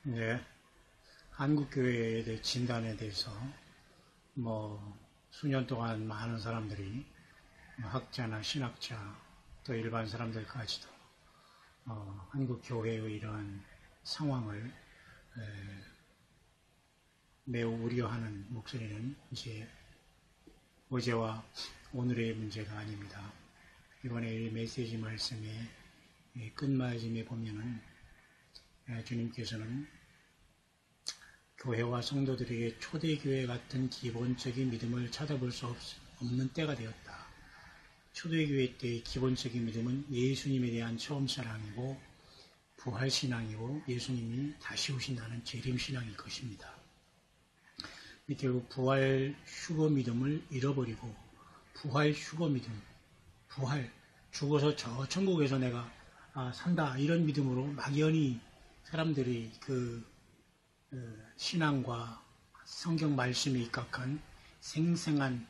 네, 한국교회에 대해 진단에 대해서 수년 동안 많은 사람들이 학자나 신학자 또 일반 사람들까지도 한국교회의 이러한 상황을 매우 우려하는 목소리는 이제 어제와 오늘의 문제가 아닙니다. 이번에 이 메시지 말씀의 끝마침에 보면은 주님께서는 교회와 성도들에게 초대교회 같은 기본적인 믿음을 찾아볼 수 없는 때가 되었다. 초대교회 때의 기본적인 믿음은 예수님에 대한 처음사랑이고 부활신앙이고 예수님이 다시 오신다는 재림신앙일 것입니다. 결국 부활 휴거 믿음을 잃어버리고 부활 휴거 믿음, 부활, 죽어서 저 천국에서 내가 산다 이런 믿음으로 막연히 사람들이 신앙과 성경 말씀에 입각한 생생한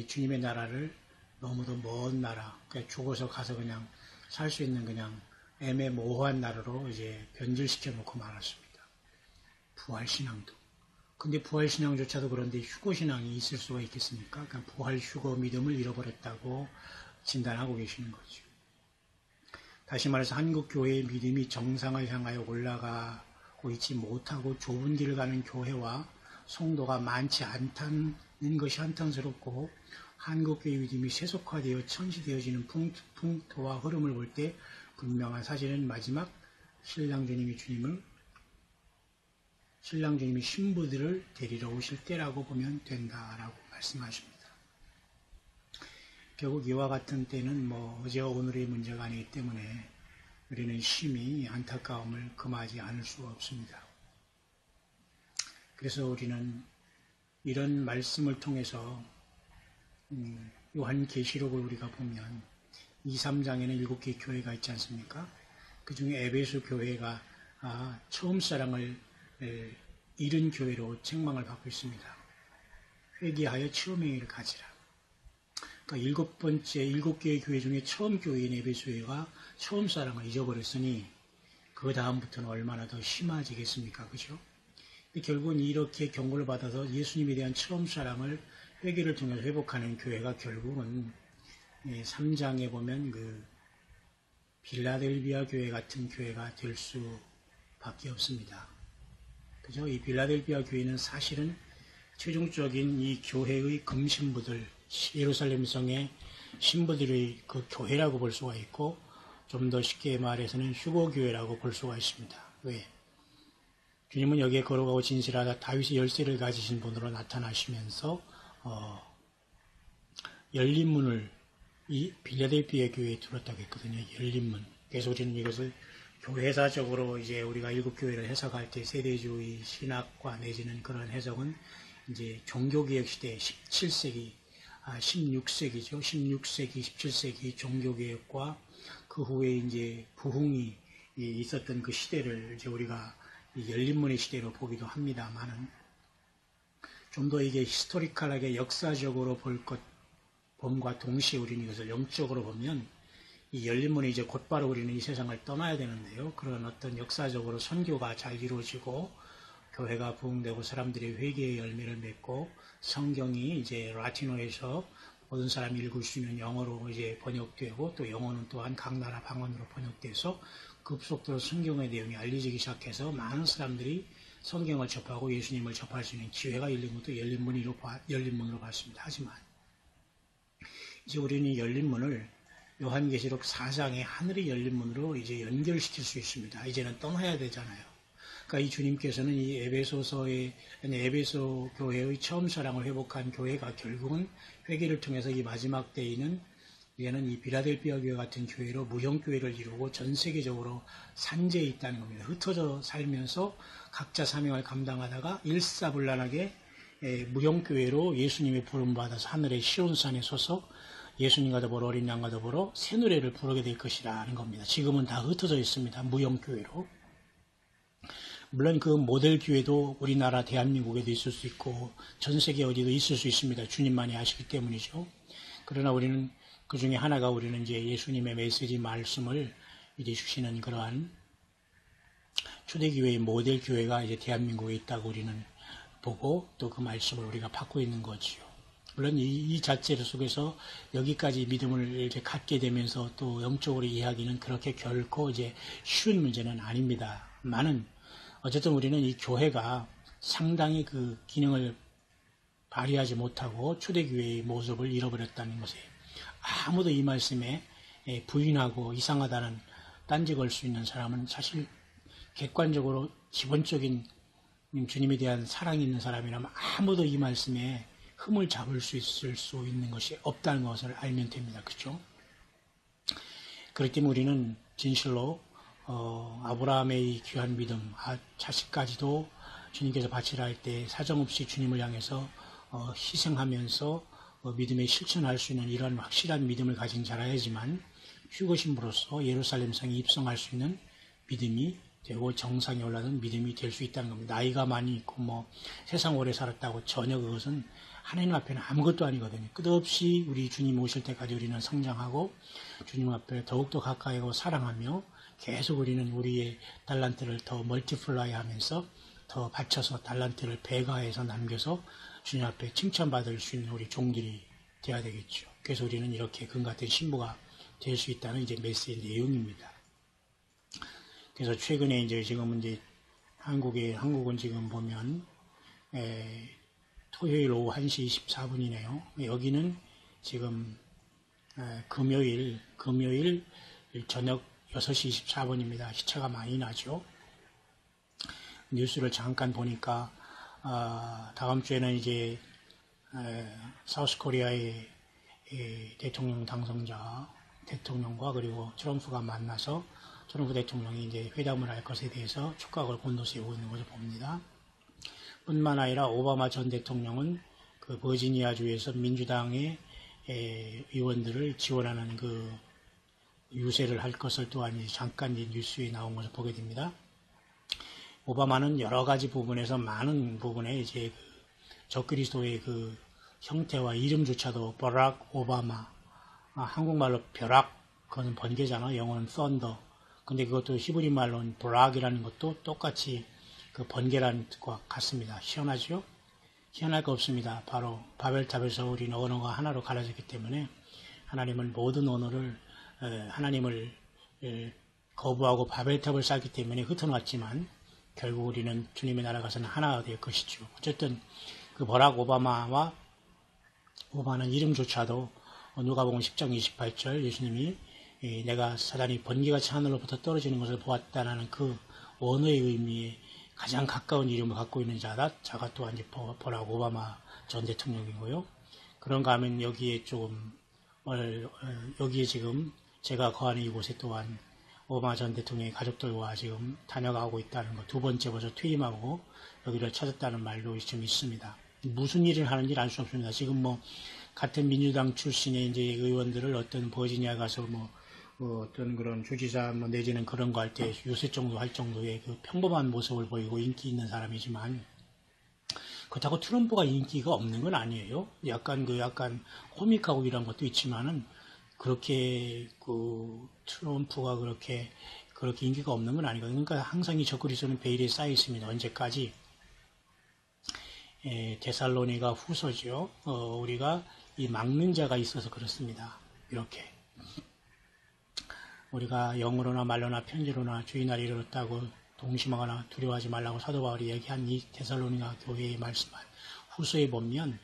주님의 나라를 너무도 먼 나라, 죽어서 가서 그냥 살 수 있는 그냥 애매모호한 나라로 이제 변질시켜 놓고 말았습니다. 부활신앙도. 근데 부활신앙조차도 그런데 휴거신앙이 있을 수가 있겠습니까? 그러니까 부활 휴거 믿음을 잃어버렸다고 진단하고 계시는 거죠. 다시 말해서 한국교회의 믿음이 정상을 향하여 올라가고 있지 못하고 좁은 길을 가는 교회와 성도가 많지 않다는 것이 한탄스럽고 한국교회의 믿음이 세속화되어 천시되어지는 풍토와 흐름을 볼 때 분명한 사실은 마지막 신랑 주님이 신부들을 데리러 오실 때라고 보면 된다라고 말씀하십니다. 결국 이와 같은 때는 어제와 오늘의 문제가 아니기 때문에 우리는 심히 안타까움을 금하지 않을 수가 없습니다. 그래서 우리는 이런 말씀을 통해서 요한계시록을 우리가 보면 2, 3장에는 7개의 교회가 있지 않습니까? 그 중에 에베소 교회가 처음 사랑을 잃은 교회로 책망을 받고 있습니다. 회개하여 처음 행위를 가지라. 그러니까 7개의 교회 중에 처음 교회인 에베소가 처음 사랑을 잊어버렸으니 그 다음부터는 얼마나 더 심해지겠습니까? 그죠? 결국은 이렇게 경고를 받아서 예수님에 대한 처음 사랑을 회개를 통해서 회복하는 교회가 결국은 3장에 보면 빌라델비아 교회 같은 교회가 될 수밖에 없습니다. 그죠? 이 빌라델비아 교회는 사실은 최종적인 이 교회의 금신부들, 예루살렘 성의 신부들의 그 교회라고 볼 수가 있고, 좀 더 쉽게 말해서는 휴거교회라고 볼 수가 있습니다. 왜? 주님은 여기에 걸어가고 진실하다 다윗의 열쇠를 가지신 분으로 나타나시면서 열린 문을 이 빌라델비아 교회에 들었다고 했거든요. 열린 문. 그래서 우리는 이것을 교회사적으로 이제 우리가 일곱교회를 해석할 때 세대주의 신학과 내지는 그런 해석은 이제 종교개혁 시대 17세기, 16세기죠. 16세기, 17세기 종교개혁과 그 후에 이제 부흥이 있었던 그 시대를 이제 우리가 열린문의 시대로 보기도 합니다만은 좀 더 이게 히스토리컬하게 역사적으로 봄과 동시에 우리는 이것을 영적으로 보면 이 열린문이 이제 곧바로 우리는 이 세상을 떠나야 되는데요. 그런 어떤 역사적으로 선교가 잘 이루어지고 교회가 부흥되고 사람들이 회개의 열매를 맺고 성경이 이제 라틴어에서 모든 사람이 읽을 수 있는 영어로 이제 번역되고 또 영어는 또한 각 나라 방언으로 번역돼서 급속도로 성경의 내용이 알려지기 시작해서 많은 사람들이 성경을 접하고 예수님을 접할 수 있는 기회가 열린 것도 열린문으로 봤습니다. 하지만 이제 우리는 열린문을 요한계시록 4장의 하늘의 열린문으로 이제 연결시킬 수 있습니다. 이제는 떠나야 되잖아요. 그러니까 이 주님께서는 이 에베소 교회의 처음 사랑을 회복한 교회가 결국은 회개를 통해서 이 마지막 때에는 이제는 이 빌라델비아 교회 같은 교회로 무형교회를 이루고 전 세계적으로 산재에 있다는 겁니다. 흩어져 살면서 각자 사명을 감당하다가 일사불란하게 무형교회로 예수님의 부름받아서 하늘의 시온산에 서서 예수님과 더불어 어린 양과 더불어 새 노래를 부르게 될 것이라는 겁니다. 지금은 다 흩어져 있습니다. 무형교회로. 물론 그 모델 교회도 우리나라 대한민국에도 있을 수 있고 전 세계 어디도 있을 수 있습니다. 주님만이 아시기 때문이죠. 그러나 우리는 그 중에 하나가 우리는 이제 예수님의 메시지 말씀을 이제 주시는 그러한 초대교회의 모델 교회가 이제 대한민국에 있다고 우리는 보고 또 그 말씀을 우리가 받고 있는 거지요. 물론 이 자체 속에서 여기까지 믿음을 이제 갖게 되면서 또 영적으로 이해하기는 그렇게 결코 이제 쉬운 문제는 아닙니다. 많은 어쨌든 우리는 이 교회가 상당히 그 기능을 발휘하지 못하고 초대교회의 모습을 잃어버렸다는 것에 아무도 이 말씀에 부인하고 이상하다는 딴지 걸 수 있는 사람은 사실 객관적으로 기본적인 주님에 대한 사랑이 있는 사람이라면 아무도 이 말씀에 흠을 잡을 수 있을 수 있는 것이 없다는 것을 알면 됩니다. 그렇죠? 그렇기 때문에 우리는 진실로 아브라함의 귀한 믿음, 자식까지도 주님께서 바치라 할 때 사정없이 주님을 향해서 희생하면서 믿음에 실천할 수 있는 이런 확실한 믿음을 가진 자라야지만 휴거신부로서 예루살렘 성에 입성할 수 있는 믿음이 되고 정상에 올라가는 믿음이 될 수 있다는 겁니다. 나이가 많이 있고 뭐 세상 오래 살았다고 전혀 그것은 하나님 앞에는 아무것도 아니거든요. 끝없이 우리 주님 오실 때까지 우리는 성장하고 주님 앞에 더욱더 가까이 하고 사랑하며 계속 우리는 우리의 달란트를 더 멀티플라이 하면서 더 바쳐서 달란트를 배가해서 남겨서 주님 앞에 칭찬받을 수 있는 우리 종들이 되어야 되겠죠. 그래서 우리는 이렇게 금 같은 신부가 될 수 있다는 이제 메시지 내용입니다. 그래서 최근에 이제 지금은 이제 한국은 지금 보면 토요일 오후 1시 24분이네요. 여기는 지금 금요일 저녁 6시 24분입니다. 시차가 많이 나죠. 뉴스를 잠깐 보니까 다음 주에는 이제 사우스 코리아의 대통령 당선자 대통령과 그리고 트럼프가 만나서 트럼프 대통령이 이제 회담을 할 것에 대해서 촉각을 곤두세우고 있는 것을 봅니다. 뿐만 아니라 오바마 전 대통령은 그 버지니아주에서 민주당의 의원들을 지원하는 그 유세를 할 것을 또한 잠깐 뉴스에 나온 것을 보게 됩니다. 오바마는 여러 가지 부분에서 많은 부분에 이제 적그리스도의 그 형태와 이름조차도 버락 오바마, 한국말로 벼락, 그건 번개잖아. 영어는 thunder. 근데 그것도 히브리 말로는 브락이라는 것도 똑같이 그 번개라는 것과 같습니다. 희한하죠? 희한할 거 없습니다. 바로 바벨탑에서 우리는 언어가 하나로 갈라졌기 때문에 하나님은 모든 언어를 하나님을 거부하고 바벨탑을 쌓기 때문에 흩어놨지만 결국 우리는 주님의 나라 가서는 하나가 될 것이죠. 어쨌든 그 버락 오바마와 오바마는 이름조차도 누가복음 10장 28절 예수님이 내가 사단이 번개같이 하늘로부터 떨어지는 것을 보았다는 그 언어의 의미에 가장 가까운 이름을 갖고 있는 자가 또한 이제 버락 오바마 전 대통령이고요. 그런가 하면 여기에 여기에 지금 제가 거하는 이곳에 또한 오바마 전 대통령의 가족들과 지금 다녀가고 있다는 거, 두 번째 벌써 퇴임하고 여기를 찾았다는 말도 지금 있습니다. 무슨 일을 하는지 알 수 없습니다. 지금 뭐 같은 민주당 출신의 이제 의원들을 어떤 버지니아 가서 어떤 그런 주지사 내지는 그런 거 할 때 요새 정도 할 정도의 그 평범한 모습을 보이고 인기 있는 사람이지만 그렇다고 트럼프가 인기가 없는 건 아니에요. 약간 코믹하고 이런 것도 있지만은 그렇게 트럼프가 그렇게 인기가 없는 건 아니거든요. 그러니까 항상 이 적그리스도는 베일에 쌓여 있습니다. 언제까지? 데살로니가 후서죠. 우리가 이 막는 자가 있어서 그렇습니다. 이렇게. 우리가 영으로나 말로나 편지로나 주의 날이 이르렀다고 동심하거나 두려워하지 말라고 사도 바울이 얘기한 이 데살로니가 교회의 말씀을 후서에 보면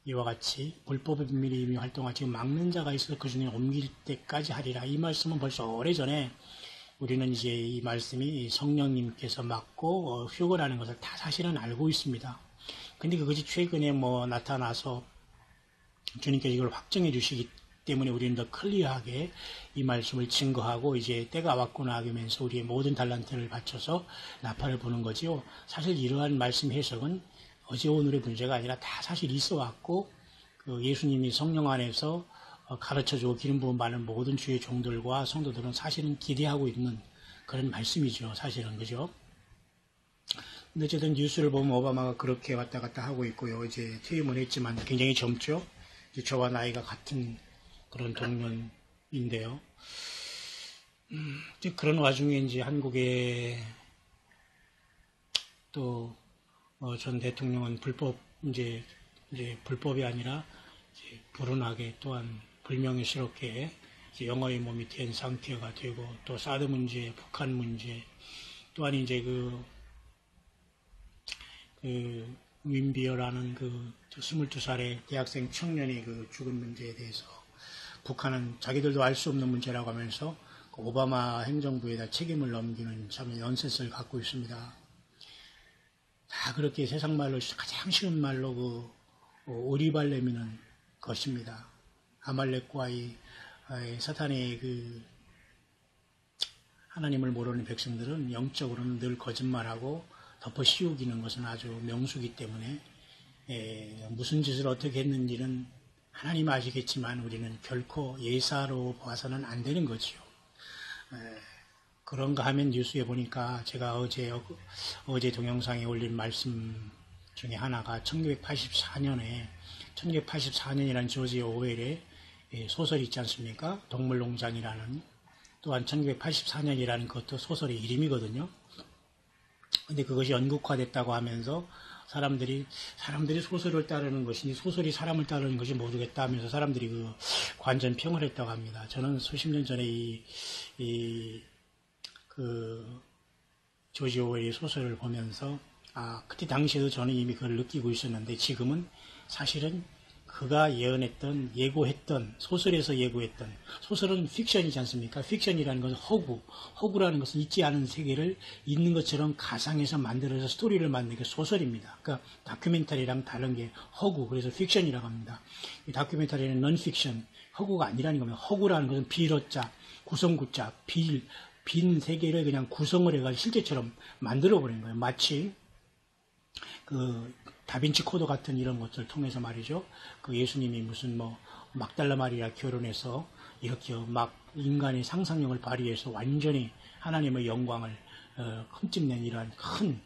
이와 같이 불법의 비밀이 이미 활동하고 지금 막는 자가 있어서 그 중에 옮길 때까지 하리라. 이 말씀은 벌써 오래전에 우리는 이제 이 말씀이 성령님께서 막고 휴거라는 것을 다 사실은 알고 있습니다. 근데 그것이 최근에 나타나서 주님께서 이걸 확정해 주시기 때문에 우리는 더 클리어하게 이 말씀을 증거하고 이제 때가 왔구나 하면서 우리의 모든 달란트를 바쳐서 나팔을 부는 거지요. 사실 이러한 말씀 해석은 어제 오늘의 문제가 아니라 다 사실 있어 왔고 예수님이 성령 안에서 가르쳐주고 기름 부음 받는 모든 주의 종들과 성도들은 사실은 기대하고 있는 그런 말씀이죠. 사실은 그죠? 근데 어쨌든 뉴스를 보면 오바마가 그렇게 왔다 갔다 하고 있고요. 이제 퇴임을 했지만 굉장히 젊죠. 이제 저와 나이가 같은 그런 동년인데요. 그런 와중에 이제 한국의 또 전 대통령은 이제 불법이 아니라 이제 불운하게 또한 불명예스럽게 이제 영어의 몸이 된 상태가 되고, 또 사드 문제, 북한 문제, 또한 이제 윈비어라는 22살의 대학생 청년이 죽은 문제에 대해서 북한은 자기들도 알 수 없는 문제라고 하면서 오바마 행정부에다 책임을 넘기는 참 연쇄를 갖고 있습니다. 다 그렇게 세상 말로 가장 쉬운 말로 오리발 내미는 것입니다. 아말렉과 사탄의 하나님을 모르는 백성들은 영적으로는 늘 거짓말하고 덮어 씌우기는 것은 아주 명수기 때문에 무슨 짓을 어떻게 했는지는 하나님 아시겠지만 우리는 결코 예사로 봐서는 안 되는 거지요. 그런가 하면 뉴스에 보니까 제가 어제 동영상에 올린 말씀 중에 하나가 1984년이라는 조지 오웰의 소설이 있지 않습니까? 동물농장이라는, 또한 1984년이라는 것도 소설의 이름이거든요. 근데 그것이 연극화됐다고 하면서 사람들이 소설을 따르는 것인지 소설이 사람을 따르는 것이 모르겠다 하면서 사람들이 관전평을 했다고 합니다. 저는 수십 년 전에 조지 오웰의 소설을 보면서 그때 당시에도 저는 이미 그걸 느끼고 있었는데, 지금은 사실은 그가 예고했던 소설에서 예고했던, 소설은 픽션이지 않습니까? 픽션이라는 것은 허구라는 것은 있지 않은 세계를 있는 것처럼 가상해서 만들어서 스토리를 만드는 게 소설입니다. 그러니까 다큐멘터리랑 다른 게 허구, 그래서 픽션이라고 합니다. 이 다큐멘터리는 넌픽션, 허구가 아니라는 겁니다. 허구라는 것은 비로자, 구성구자, 빈 세계를 그냥 구성을 해가지고 실제처럼 만들어버린 거예요. 마치 다빈치 코드 같은 이런 것들을 통해서 말이죠. 예수님이 무슨 막달라 마리아 결혼해서 이렇게 막 인간의 상상력을 발휘해서 완전히 하나님의 영광을 흠집낸 이러한 큰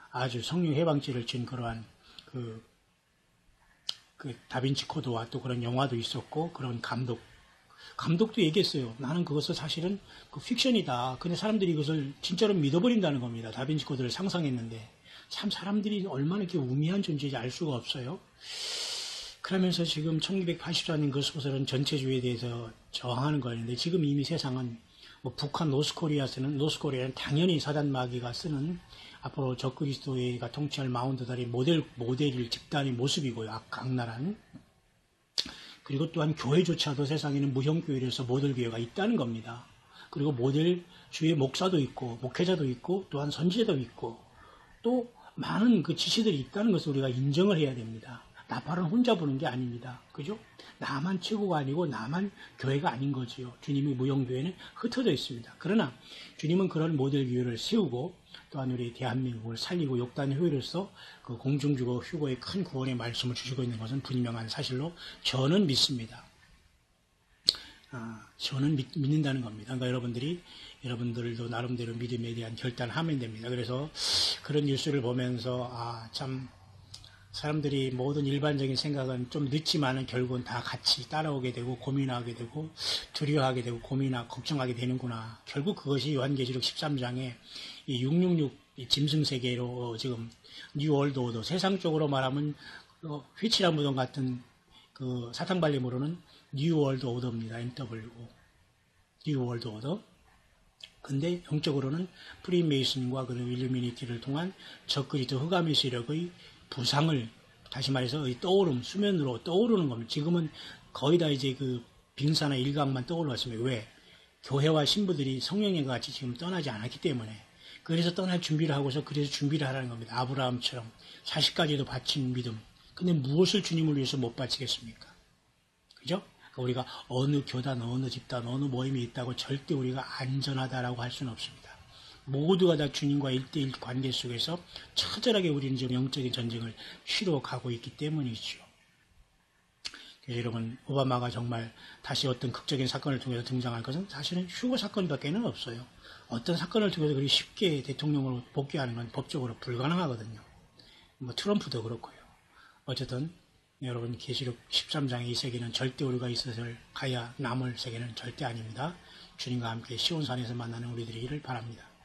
아주 성령 해방죄를 진 그러한 다빈치 코드와 또 그런 영화도 있었고, 그런 감독도 얘기했어요. 나는 그것을 사실은 픽션이다. 근데 사람들이 이것을 진짜로 믿어버린다는 겁니다. 다빈치 코드를 상상했는데. 참 사람들이 얼마나 이렇게 우미한 존재인지 알 수가 없어요. 그러면서 지금 1984년 그 소설은 전체주의에 대해서 저항하는 거였는데, 지금 이미 세상은 북한 노스코리아는 당연히 사단 마귀가 쓰는 앞으로 적그리스도가 통치할 마운드달의 모델일 집단의 모습이고요. 악랄한. 그리고 또한 교회조차도 세상에는 무형교회로서 모델교회가 있다는 겁니다. 그리고 모델주의 목사도 있고 목회자도 있고 또한 선지자도 있고 또 많은 지시들이 있다는 것을 우리가 인정을 해야 됩니다. 나팔은 혼자 부는 게 아닙니다. 그죠? 나만 최고가 아니고 나만 교회가 아닌 거지요. 주님의 무형교회는 흩어져 있습니다. 그러나 주님은 그런 모델교회를 세우고 또한 우리 대한민국을 살리고 욕단의 효율로서 공중주거 휴거의 큰 구원의 말씀을 주시고 있는 것은 분명한 사실로 저는 믿습니다. 저는 믿는다는 겁니다. 그러니까 여러분들도 나름대로 믿음에 대한 결단을 하면 됩니다. 그래서 그런 뉴스를 보면서 참 사람들이 모든 일반적인 생각은 좀 늦지만은 결국은 다 같이 따라오게 되고 고민하게 되고 두려워하게 되고 걱정하게 되는구나. 결국 그것이 요한계시록 13장에 이 666 짐승세계로 지금 뉴월드 오더, 세상적으로 말하면 휘치라 무덤 같은 사탕발림으로는 뉴월드 오더입니다. NWO. 뉴월드 오더. 근데 영적으로는 프리메이슨과 일루미니티를 통한 적그리스도 흑암의 세력의 부상을, 다시 말해서 수면으로 떠오르는 겁니다. 지금은 거의 다 이제 빙사나 일각만 떠올랐습니다. 왜? 교회와 신부들이 성령님과 같이 지금 떠나지 않았기 때문에. 그래서 떠날 준비를 하고서 그래서 준비를 하라는 겁니다. 아브라함처럼 자식까지도 바친 믿음. 근데 무엇을 주님을 위해서 못 바치겠습니까? 그죠? 우리가 어느 교단, 어느 집단, 어느 모임이 있다고 절대 우리가 안전하다라고 할 수는 없습니다. 모두가 다 주님과 1대1 관계 속에서 처절하게 우리는 지금 영적인 전쟁을 치러 가고 있기 때문이죠. 여러분, 오바마가 정말 다시 어떤 극적인 사건을 통해서 등장할 것은 사실은 휴거 사건밖에는 없어요. 어떤 사건을 통해서 그리 쉽게 대통령으로 복귀하는 건 법적으로 불가능하거든요. 트럼프도 그렇고요. 어쨌든 여러분, 계시록 13장의 이 세계는 절대 우리가 있어서 가야 남을 세계는 절대 아닙니다. 주님과 함께 시온산에서 만나는 우리들이기를 바랍니다.